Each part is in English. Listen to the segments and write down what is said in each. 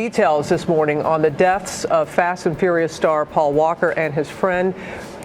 details this morning on the deaths of Fast and Furious star Paul Walker and his friend,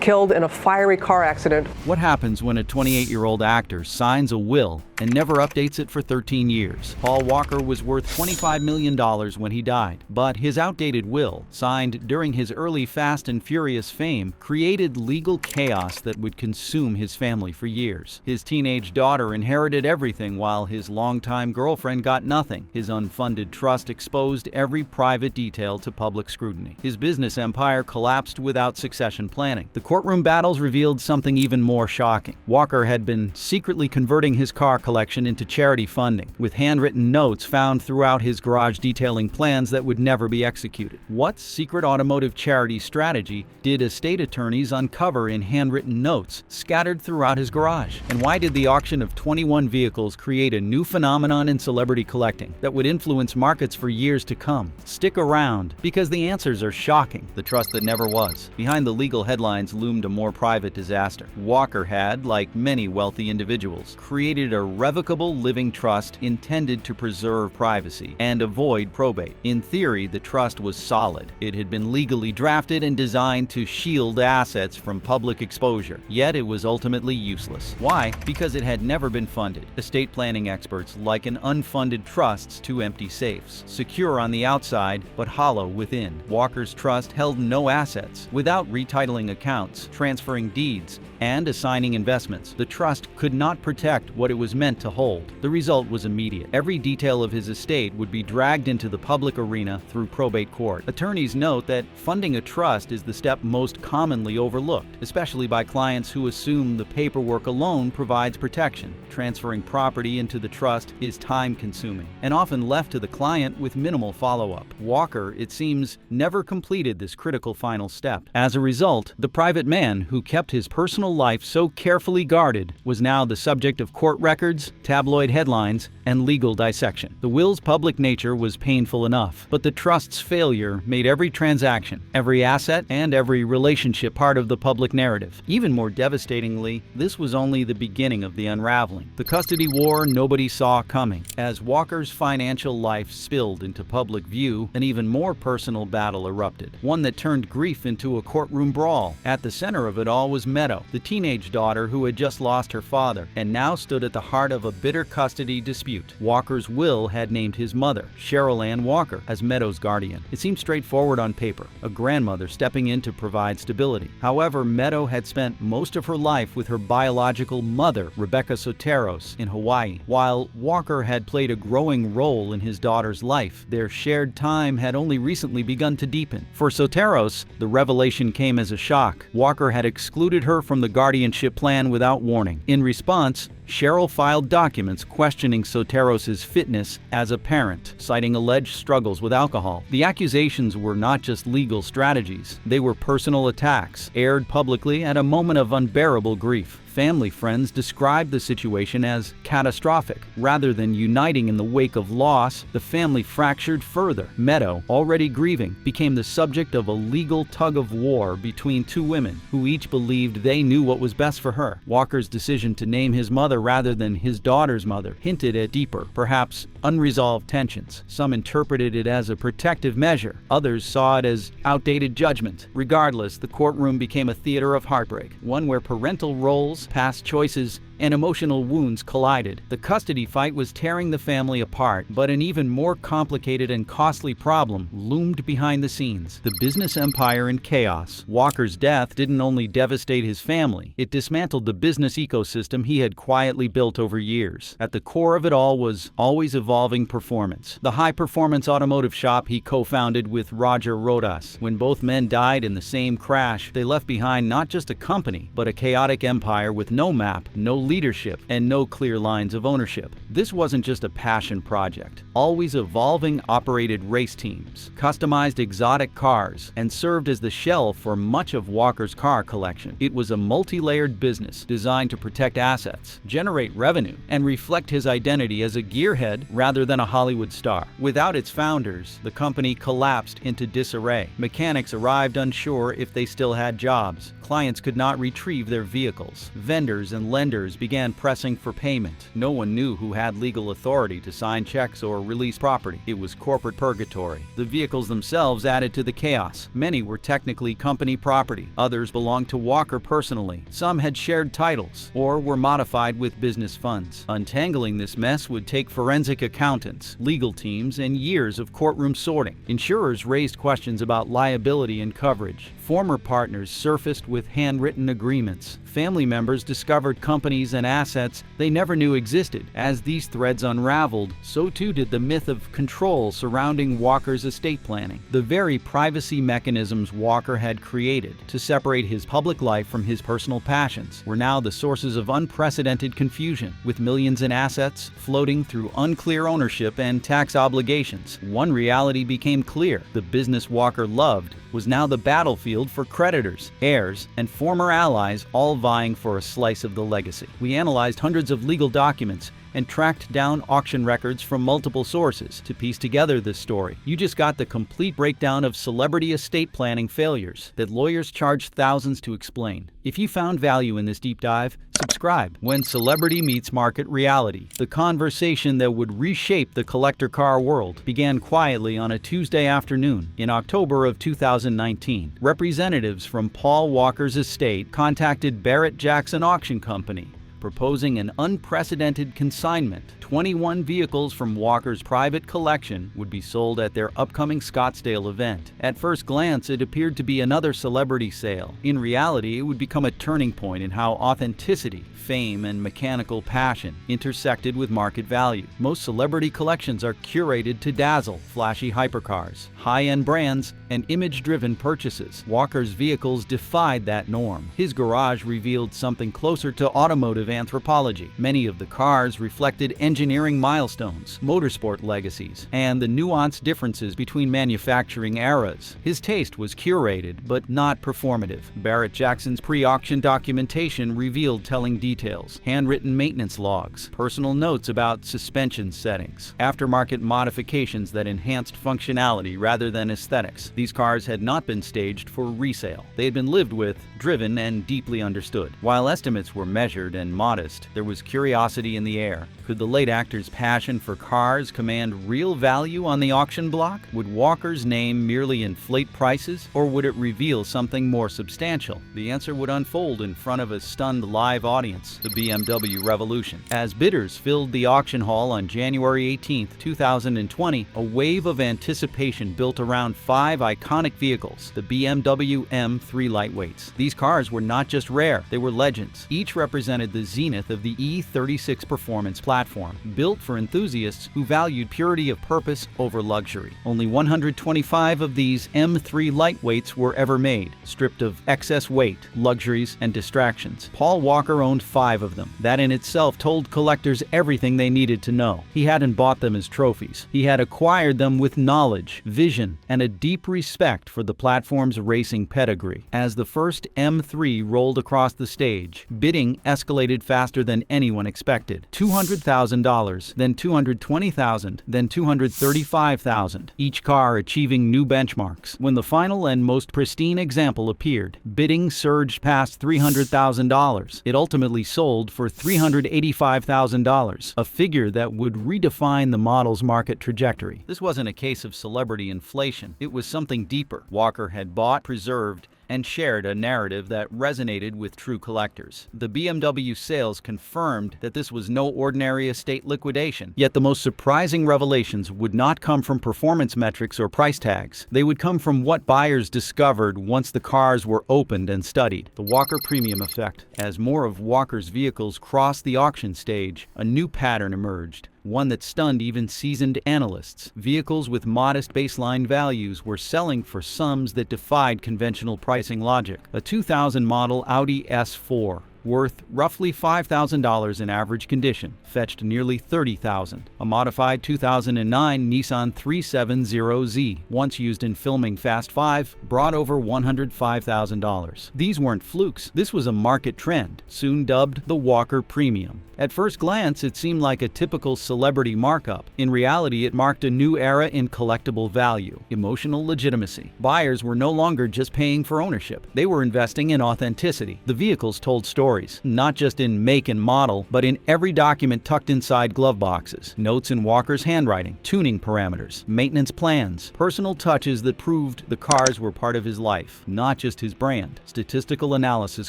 killed in a fiery car accident. What happens when a 28-year-old actor signs a will and never updates it for 13 years? Paul Walker was worth $25 million when he died, but his outdated will, signed during his early Fast and Furious fame, created legal chaos that would consume his family for years. His teenage daughter inherited everything while his longtime girlfriend got nothing. His unfunded trust exposed every private detail to public scrutiny. His business empire collapsed without succession planning. The courtroom battles revealed something even more shocking. Walker had been secretly converting his car collection into charity funding, with handwritten notes found throughout his garage detailing plans that would never be executed. What secret automotive charity strategy did estate attorneys uncover in handwritten notes scattered throughout his garage? And why did the auction of 21 vehicles create a new phenomenon in celebrity collecting that would influence markets for years to come? Stick around, because the answers are shocking. The trust that never was. Behind the legal headlines loomed a more private disaster. Walker had, like many wealthy individuals, created a revocable living trust intended to preserve privacy and avoid probate. In theory, the trust was solid. It had been legally drafted and designed to shield assets from public exposure, yet it was ultimately useless. Why? Because it had never been funded. Estate planning experts liken unfunded trusts to empty safes, secure on the outside but hollow within. Walker's trust held no assets. Without retitling accounts, transferring deeds, and assigning investments, the trust could not protect what it was meant to hold. The result was immediate. Every detail of his estate would be dragged into the public arena through probate court. Attorneys note that funding a trust is the step most commonly overlooked, especially by clients who assume the paperwork alone provides protection. Transferring property into the trust is time-consuming and often left to the client with minimal follow-up. Walker, it seems, never completed this critical final step. As a result, the private man who kept his personal life so carefully guarded was now the subject of court records, tabloid headlines, and legal dissection. The will's public nature was painful enough, but the trust's failure made every transaction, every asset, and every relationship part of the public narrative. Even more devastatingly, this was only the beginning of the unraveling. The custody war nobody saw coming. As Walker's financial life spilled into public view, an even more personal battle erupted, one that turned grief into a courtroom brawl. At the center of it all was Meadow, the teenage daughter who had just lost her father and now stood at the heart of a bitter custody dispute. Walker's will had named his mother, Cheryl Ann Walker, as Meadow's guardian. It seemed straightforward on paper, a grandmother stepping in to provide stability. However, Meadow had spent most of her life with her biological mother, Rebecca Soteros, in Hawaii. While Walker had played a growing role in his daughter's life, their shared time had only recently begun to deepen. For Soteros, the revelation came as a shock. Walker had excluded her from the guardianship plan without warning. In response, Cheryl filed documents questioning Soteros' fitness as a parent, citing alleged struggles with alcohol. The accusations were not just legal strategies, they were personal attacks, aired publicly at a moment of unbearable grief. Family friends described the situation as catastrophic. Rather than uniting in the wake of loss, the family fractured further. Meadow, already grieving, became the subject of a legal tug-of-war between two women who each believed they knew what was best for her. Walker's decision to name his mother rather than his daughter's mother hinted at deeper, perhaps unresolved tensions. Some interpreted it as a protective measure. Others saw it as outdated judgment. Regardless, the courtroom became a theater of heartbreak, one where parental roles, past choices, and emotional wounds collided. The custody fight was tearing the family apart, but an even more complicated and costly problem loomed behind the scenes: the business empire in chaos. Walker's death didn't only devastate his family, it dismantled the business ecosystem he had quietly built over years. At the core of it all was always evolving performance, the high-performance automotive shop he co-founded with Roger Rodas. When both men died in the same crash, they left behind not just a company, but a chaotic empire with no map, no leadership, and no clear lines of ownership. This wasn't just a passion project. Always evolving operated race teams, customized exotic cars, and served as the shell for much of Walker's car collection. It was a multi-layered business designed to protect assets, generate revenue, and reflect his identity as a gearhead rather than a Hollywood star. Without its founders, the company collapsed into disarray. Mechanics arrived unsure if they still had jobs. Clients could not retrieve their vehicles. Vendors and lenders creditors began pressing for payment. No one knew who had legal authority to sign checks or release property. It was corporate purgatory. The vehicles themselves added to the chaos. Many were technically company property. Others belonged to Walker personally. Some had shared titles or were modified with business funds. Untangling this mess would take forensic accountants, legal teams, and years of courtroom sorting. Insurers raised questions about liability and coverage. Former partners surfaced with handwritten agreements. Family members discovered companies and assets they never knew existed. As these threads unraveled, so too did the myth of control surrounding Walker's estate planning. The very privacy mechanisms Walker had created to separate his public life from his personal passions were now the sources of unprecedented confusion. With millions in assets floating through unclear ownership and tax obligations, one reality became clear: the business Walker loved was now the battlefield for creditors, heirs, and former allies, all vying for a slice of the legacy. We analyzed hundreds of legal documents and tracked down auction records from multiple sources to piece together this story. You just got the complete breakdown of celebrity estate planning failures that lawyers charge thousands to explain. If you found value in this deep dive, subscribe. When celebrity meets market reality, the conversation that would reshape the collector car world began quietly on a Tuesday afternoon in October of 2019. Representatives from Paul Walker's estate contacted Barrett Jackson Auction Company, proposing an unprecedented consignment. 21 vehicles from Walker's private collection would be sold at their upcoming Scottsdale event. At first glance, it appeared to be another celebrity sale. In reality, it would become a turning point in how authenticity, fame, and mechanical passion intersected with market value. Most celebrity collections are curated to dazzle: flashy hypercars, high-end brands, and image-driven purchases. Walker's vehicles defied that norm. His garage revealed something closer to automotive anthropology. Many of the cars reflected engineering milestones, motorsport legacies, and the nuanced differences between manufacturing eras. His taste was curated, but not performative. Barrett Jackson's pre-auction documentation revealed telling details: handwritten maintenance logs, personal notes about suspension settings, aftermarket modifications that enhanced functionality rather than aesthetics. These cars had not been staged for resale. They had been lived with, driven, and deeply understood. While estimates were measured and modest, there was curiosity in the air. Could the late actor's passion for cars command real value on the auction block? Would Walker's name merely inflate prices, or would it reveal something more substantial? The answer would unfold in front of a stunned live audience: the BMW revolution. As bidders filled the auction hall on January 18, 2020, a wave of anticipation built around 5 iconic vehicles: the BMW M3 lightweights. These cars were not just rare, they were legends. Each represented the zenith of the E36 performance platform, built for enthusiasts who valued purity of purpose over luxury. Only 125 of these M3 lightweights were ever made, stripped of excess weight, luxuries, and distractions. Paul Walker owned 5 of them. That in itself told collectors everything they needed to know. He hadn't bought them as trophies. He had acquired them with knowledge, vision, and a deep respect for the platform's racing pedigree. As the first M3 rolled across the stage, bidding escalated faster than anyone expected. $200,000, then $220,000, then $235,000, each car achieving new benchmarks. When the final and most pristine example appeared, bidding surged past $300,000. It ultimately sold for $385,000, a figure that would redefine the model's market trajectory. This wasn't a case of celebrity inflation. It was something deeper. Walker had bought, preserved, and shared a narrative that resonated with true collectors. The BMW sales confirmed that this was no ordinary estate liquidation. Yet the most surprising revelations would not come from performance metrics or price tags. They would come from what buyers discovered once the cars were opened and studied: the Walker premium effect. As more of Walker's vehicles crossed the auction stage, a new pattern emerged, one that stunned even seasoned analysts. Vehicles with modest baseline values were selling for sums that defied conventional pricing logic. A 2000 model Audi S4, worth roughly $5,000 in average condition, fetched nearly $30,000. A modified 2009 Nissan 370Z, once used in filming Fast 5, brought over $105,000. These weren't flukes. This was a market trend, soon dubbed the Walker Premium. At first glance, it seemed like a typical celebrity markup. In reality, it marked a new era in collectible value, emotional legitimacy. Buyers were no longer just paying for ownership. They were investing in authenticity. The vehicles told stories. stories, not just in make and model, but in every document tucked inside glove boxes. Notes in Walker's handwriting, tuning parameters, maintenance plans, personal touches that proved the cars were part of his life, not just his brand. Statistical analysis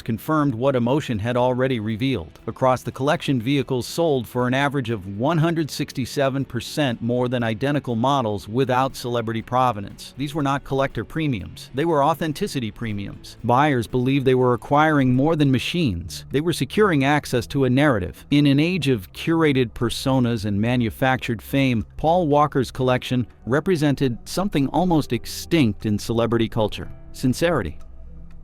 confirmed what emotion had already revealed. Across the collection, vehicles sold for an average of 167% more than identical models without celebrity provenance. These were not collector premiums. They were authenticity premiums. Buyers believed they were acquiring more than machines. They were securing access to a narrative. In an age of curated personas and manufactured fame, Paul Walker's collection represented something almost extinct in celebrity culture: sincerity.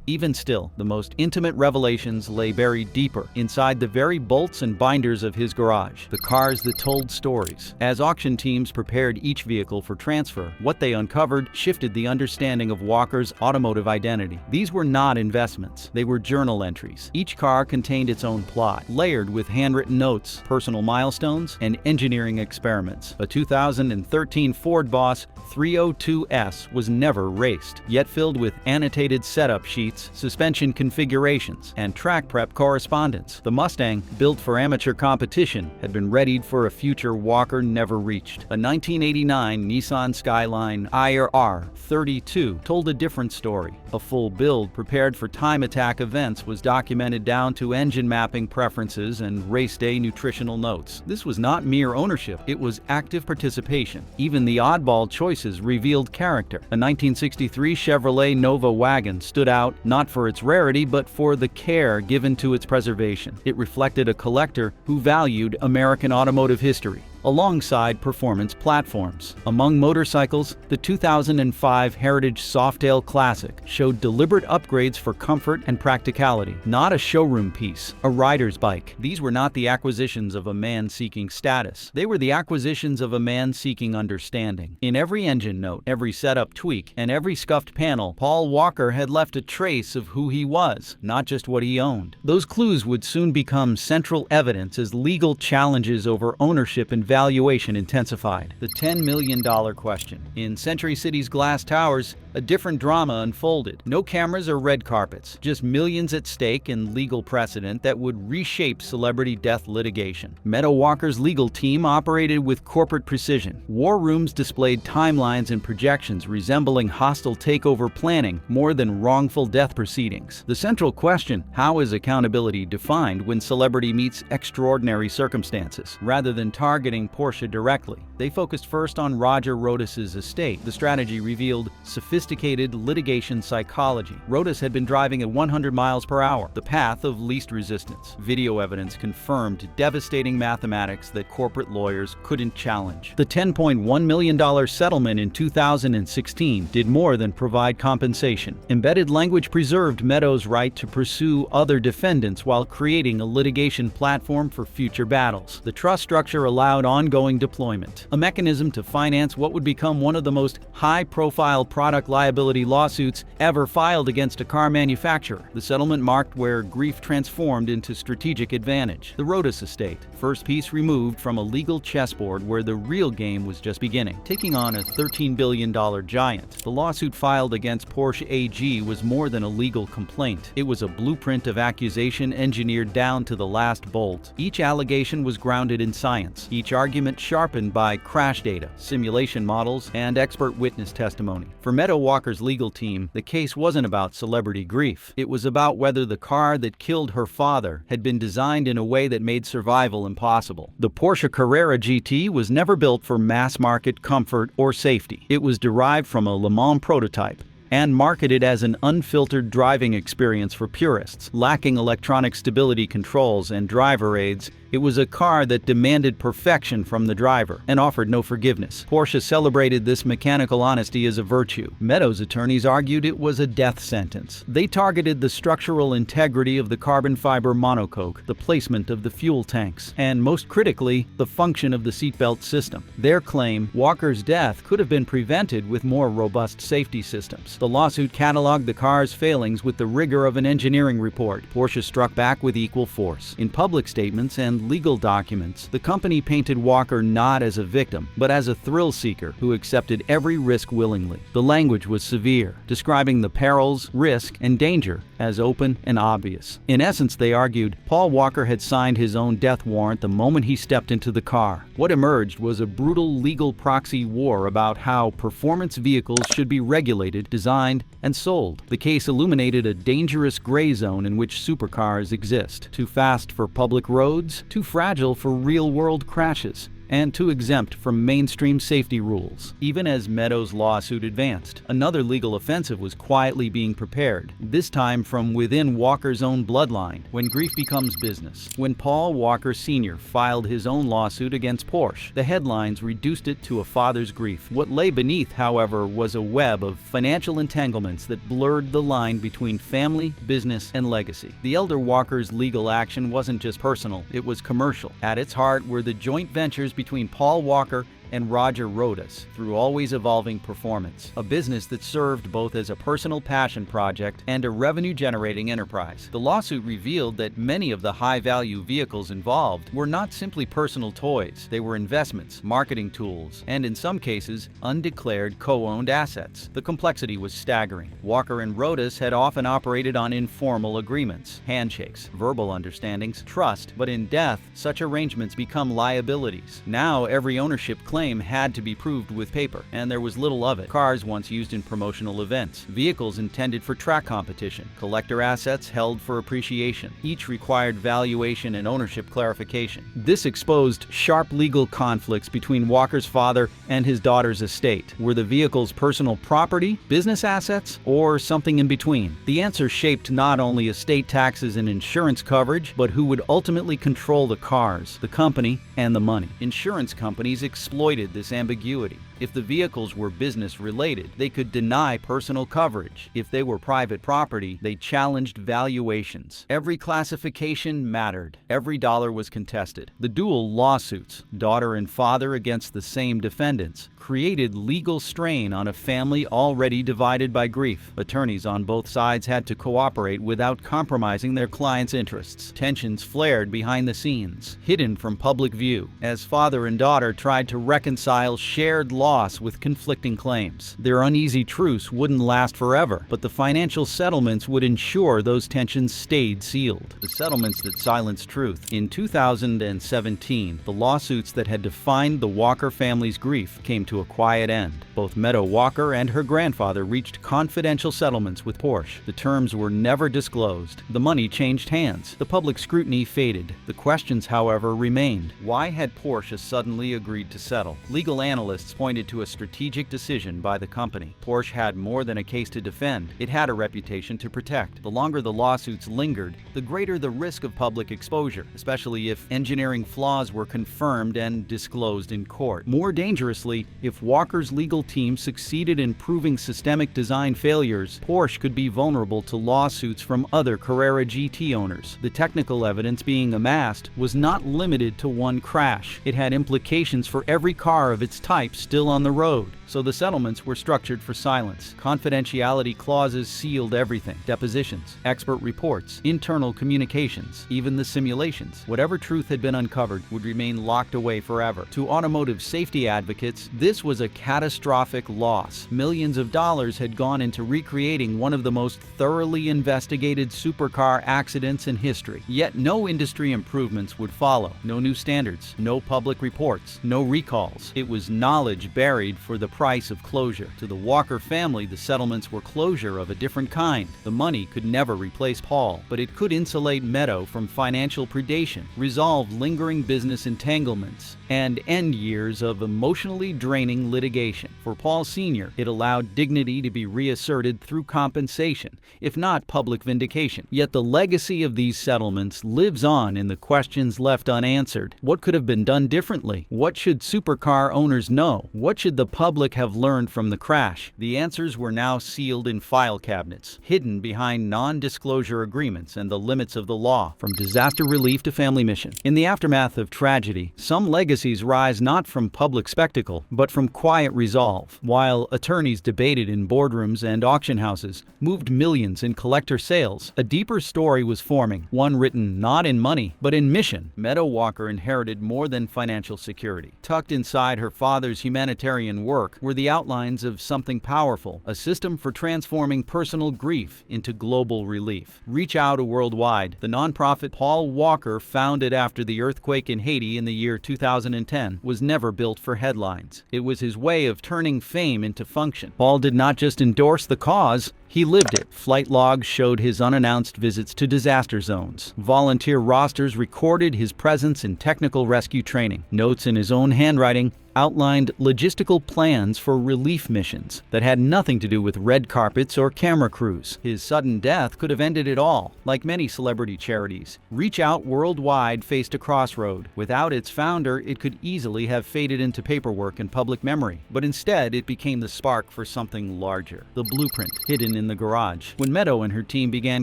Even still, the most intimate revelations lay buried deeper inside the very bolts and binders of his garage, the cars that told stories. As auction teams prepared each vehicle for transfer, what they uncovered shifted the understanding of Walker's automotive identity. These were not investments. They were journal entries. Each car contained its own plot, layered with handwritten notes, personal milestones, and engineering experiments. A 2013 Ford Boss 302S was never raced, yet filled with annotated setup sheets, suspension configurations, and track prep correspondence. The Mustang, built for amateur competition, had been readied for a future Walker never reached. A 1989 Nissan Skyline IR 32 told a different story. A full build prepared for time attack events was documented down to engine mapping preferences and race day nutritional notes. This was not mere ownership, it was active participation. Even the oddball choices revealed character. A 1963 Chevrolet Nova wagon stood out not for its rarity, but for the care given to its preservation. It reflected a collector who valued American automotive history, alongside performance platforms. Among motorcycles, the 2005 Heritage Softail Classic showed deliberate upgrades for comfort and practicality, not a showroom piece, a rider's bike. These were not the acquisitions of a man seeking status. They were the acquisitions of a man seeking understanding. In every engine note, every setup tweak, and every scuffed panel, Paul Walker had left a trace of who he was, not just what he owned. Those clues would soon become central evidence as legal challenges over ownership and valuation intensified. The $10 million question. In Century City's glass towers, a different drama unfolded. No cameras or red carpets, just millions at stake and legal precedent that would reshape celebrity death litigation. Meadow Walker's legal team operated with corporate precision. War rooms displayed timelines and projections resembling hostile takeover planning more than wrongful death proceedings. The central question: how is accountability defined when celebrity meets extraordinary circumstances? Rather than targeting Porsche directly, they focused first on Roger Rotus's estate. The strategy revealed sophisticated litigation psychology. Rotus had been driving at 100 miles per hour, the path of least resistance. Video evidence confirmed devastating mathematics that corporate lawyers couldn't challenge. The $10.1 million settlement in 2016 did more than provide compensation. Embedded language preserved Meadow's right to pursue other defendants while creating a litigation platform for future battles. The trust structure allowed ongoing deployment, a mechanism to finance what would become one of the most high-profile product liability lawsuits ever filed against a car manufacturer. The settlement marked where grief transformed into strategic advantage. The Rotus estate, first piece removed from a legal chessboard where the real game was just beginning, taking on a $13 billion giant. The lawsuit filed against Porsche AG was more than a legal complaint. It was a blueprint of accusation engineered down to the last bolt. Each allegation was grounded in science, each argument sharpened by crash data, simulation models, and expert witness testimony. For Meadow Walker's legal team, the case wasn't about celebrity grief. It was about whether the car that killed her father had been designed in a way that made survival impossible. The Porsche Carrera GT was never built for mass-market comfort or safety. It was derived from a Le Mans prototype and marketed as an unfiltered driving experience for purists. Lacking electronic stability controls and driver aids, it was a car that demanded perfection from the driver and offered no forgiveness. Porsche celebrated this mechanical honesty as a virtue. Meadow's attorneys argued it was a death sentence. They targeted the structural integrity of the carbon fiber monocoque, the placement of the fuel tanks, and most critically, the function of the seatbelt system. Their claim: Walker's death could have been prevented with more robust safety systems. The lawsuit cataloged the car's failings with the rigor of an engineering report. Porsche struck back with equal force. In public statements and legal documents, the company painted Walker not as a victim, but as a thrill seeker who accepted every risk willingly. The language was severe, describing the perils, risk, and danger as open and obvious. In essence, they argued, Paul Walker had signed his own death warrant the moment he stepped into the car. What emerged was a brutal legal proxy war about how performance vehicles should be regulated, designed, and sold. The case illuminated a dangerous gray zone in which supercars exist. Too fast for public roads, too fragile for real-world crashes, and too exempt from mainstream safety rules. Even as Meadow's lawsuit advanced, another legal offensive was quietly being prepared, this time from within Walker's own bloodline. When grief becomes business. When Paul Walker Sr. filed his own lawsuit against Porsche, the headlines reduced it to a father's grief. What lay beneath, however, was a web of financial entanglements that blurred the line between family, business, and legacy. The elder Walker's legal action wasn't just personal, it was commercial. At its heart were the joint ventures between Paul Walker and Roger Rodas through Always Evolving Performance, a business that served both as a personal passion project and a revenue-generating enterprise. The lawsuit revealed that many of the high-value vehicles involved were not simply personal toys. They were investments, marketing tools, and in some cases, undeclared co-owned assets. The complexity was staggering. Walker and Rodas had often operated on informal agreements, handshakes, verbal understandings, trust, but in death, such arrangements become liabilities. Now, every ownership claim had to be proved with paper, and there was little of it. Cars once used in promotional events, vehicles intended for track competition, collector assets held for appreciation. Each required valuation and ownership clarification. This exposed sharp legal conflicts between Walker's father and his daughter's estate. Were the vehicles personal property, business assets, or something in between? The answer shaped not only estate taxes and insurance coverage, but who would ultimately control the cars, the company, and the money. Insurance companies exploited this ambiguity. If the vehicles were business-related, they could deny personal coverage. If they were private property, they challenged valuations. Every classification mattered. Every dollar was contested. The dual lawsuits, daughter and father against the same defendants, created legal strain on a family already divided by grief. Attorneys on both sides had to cooperate without compromising their clients' interests. Tensions flared behind the scenes, hidden from public view, as father and daughter tried to reconcile shared loss with conflicting claims. Their uneasy truce wouldn't last forever, but the financial settlements would ensure those tensions stayed sealed. The settlements that silenced truth. In 2017, the lawsuits that had defined the Walker family's grief came to a quiet end. Both Meadow Walker and her grandfather reached confidential settlements with Porsche. The terms were never disclosed. The money changed hands. The public scrutiny faded. The questions, however, remained. Why had Porsche suddenly agreed to settle? Legal analysts pointed to a strategic decision by the company. Porsche had more than a case to defend. It had a reputation to protect. The longer the lawsuits lingered, the greater the risk of public exposure, especially if engineering flaws were confirmed and disclosed in court. More dangerously, if Walker's legal team succeeded in proving systemic design failures, Porsche could be vulnerable to lawsuits from other Carrera GT owners. The technical evidence being amassed was not limited to one crash. It had implications for every car of its type still on the road. So the settlements were structured for silence. Confidentiality clauses sealed everything. Depositions, expert reports, internal communications, even the simulations. Whatever truth had been uncovered would remain locked away forever. To automotive safety advocates, this was a catastrophic loss. Millions of dollars had gone into recreating one of the most thoroughly investigated supercar accidents in history. Yet no industry improvements would follow. No new standards, no public reports, no recalls. It was knowledge buried for the price of closure. To the Walker family, the settlements were closure of a different kind. The money could never replace Paul, but it could insulate Meadow from financial predation, resolve lingering business entanglements, and end years of emotionally draining litigation. For Paul Sr., it allowed dignity to be reasserted through compensation, if not public vindication. Yet the legacy of these settlements lives on in the questions left unanswered. What could have been done differently? What should supercar owners know? What should the public public have learned from the crash? The answers were now sealed in file cabinets, hidden behind non-disclosure agreements and the limits of the law, from disaster relief to family mission. In the aftermath of tragedy, some legacies rise not from public spectacle, but from quiet resolve. While attorneys debated in boardrooms and auction houses, moved millions in collector sales, a deeper story was forming, one written not in money, but in mission. Meadow Walker inherited more than financial security. Tucked inside her father's humanitarian work were the outlines of something powerful, a system for transforming personal grief into global relief. Reach Out Worldwide, the nonprofit Paul Walker founded after the earthquake in Haiti in the year 2010, was never built for headlines. It was his way of turning fame into function. Paul did not just endorse the cause, he lived it. Flight logs showed his unannounced visits to disaster zones. Volunteer rosters recorded his presence in technical rescue training. Notes in his own handwriting outlined logistical plans for relief missions that had nothing to do with red carpets or camera crews. His sudden death could have ended it all. Like many celebrity charities, Reach Out Worldwide faced a crossroad. Without its founder, it could easily have faded into paperwork and public memory. But instead, it became the spark for something larger. The blueprint, hidden in the garage. When Meadow and her team began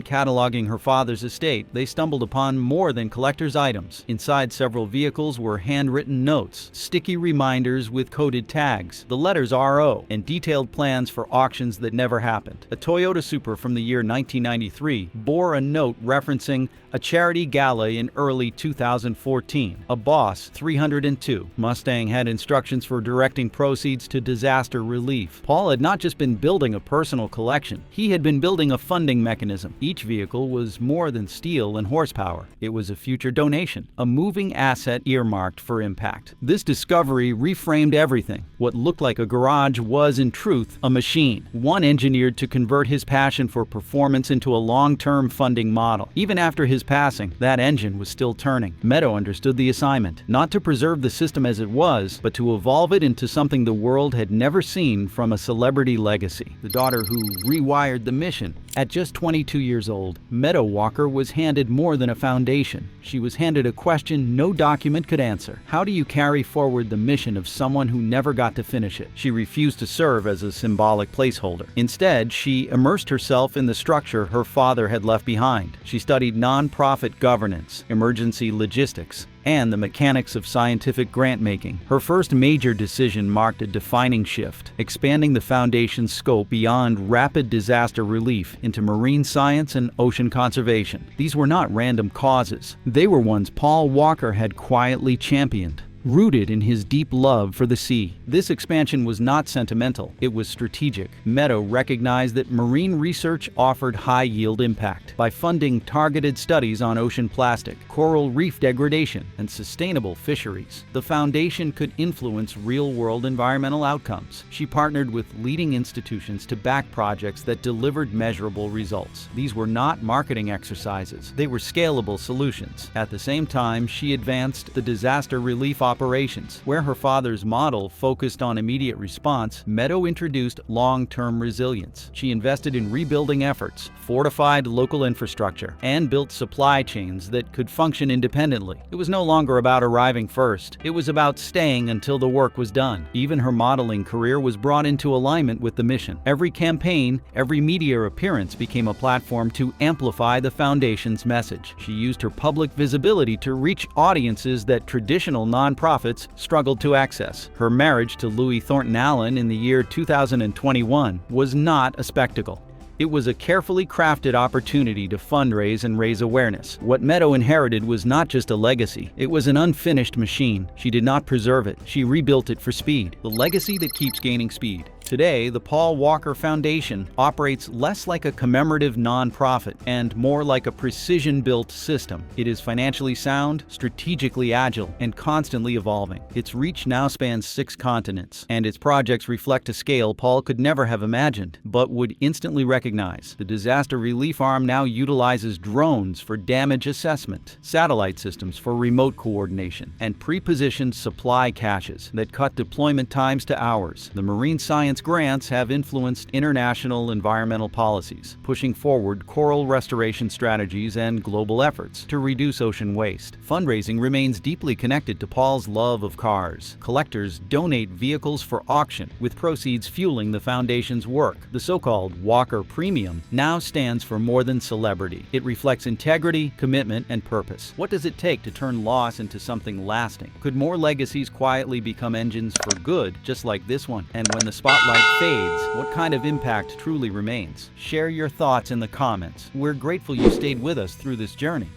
cataloging her father's estate, they stumbled upon more than collector's items. Inside several vehicles were handwritten notes, sticky reminders with coded tags, the letters RO, and detailed plans for auctions that never happened. A Toyota Supra from the year 1993 bore a note referencing a charity gala in early 2014. A Boss 302 Mustang had instructions for directing proceeds to disaster relief. Paul had not just been building a personal collection, he had been building a funding mechanism. Each vehicle was more than steel and horsepower. It was a future donation, a moving asset earmarked for impact. This discovery reframed everything. What looked like a garage was, in truth, a machine, one engineered to convert his passion for performance into a long-term funding model. Even after his passing, that engine was still turning. Meadow understood the assignment, not to preserve the system as it was, but to evolve it into something the world had never seen from a celebrity legacy. The daughter who rewired the mission. At just 22 years old, Meadow Walker was handed more than a foundation. She was handed a question no document could answer. How do you carry forward the mission of someone who never got to finish it? She refused to serve as a symbolic placeholder. Instead, she immersed herself in the structure her father had left behind. She studied nonprofit governance, emergency logistics, and the mechanics of scientific grant-making. Her first major decision marked a defining shift, expanding the foundation's scope beyond rapid disaster relief into marine science and ocean conservation. These were not random causes. They were ones Paul Walker had quietly championed, rooted in his deep love for the sea. This expansion was not sentimental, it was strategic. Meadow recognized that marine research offered high-yield impact. By funding targeted studies on ocean plastic, coral reef degradation, and sustainable fisheries, the foundation could influence real-world environmental outcomes. She partnered with leading institutions to back projects that delivered measurable results. These were not marketing exercises, they were scalable solutions. At the same time, she advanced the disaster relief operations. Where her father's model focused on immediate response, Meadow introduced long-term resilience. She invested in rebuilding efforts, fortified local infrastructure, and built supply chains that could function independently. It was no longer about arriving first. It was about staying until the work was done. Even her modeling career was brought into alignment with the mission. Every campaign, every media appearance became a platform to amplify the foundation's message. She used her public visibility to reach audiences that traditional nonprofits struggled to access. Her marriage to Louis Thornton Allen in the year 2021 was not a spectacle. It was a carefully crafted opportunity to fundraise and raise awareness. What Meadow inherited was not just a legacy, it was an unfinished machine. She did not preserve it, she rebuilt it for speed. The legacy that keeps gaining speed. Today, the Paul Walker Foundation operates less like a commemorative nonprofit and more like a precision-built system. It is financially sound, strategically agile, and constantly evolving. Its reach now spans 6 continents, and its projects reflect a scale Paul could never have imagined, but would instantly recognize. The disaster relief arm now utilizes drones for damage assessment, satellite systems for remote coordination, and pre-positioned supply caches that cut deployment times to hours. The marine science Government's grants have influenced international environmental policies, pushing forward coral restoration strategies and global efforts to reduce ocean waste. Fundraising remains deeply connected to Paul's love of cars. Collectors donate vehicles for auction, with proceeds fueling the foundation's work. The so-called Walker Premium now stands for more than celebrity. It reflects integrity, commitment, and purpose. What does it take to turn loss into something lasting? Could more legacies quietly become engines for good, just like this one? And when the spotlight fades, what kind of impact truly remains? Share your thoughts in the comments. We're grateful you stayed with us through this journey.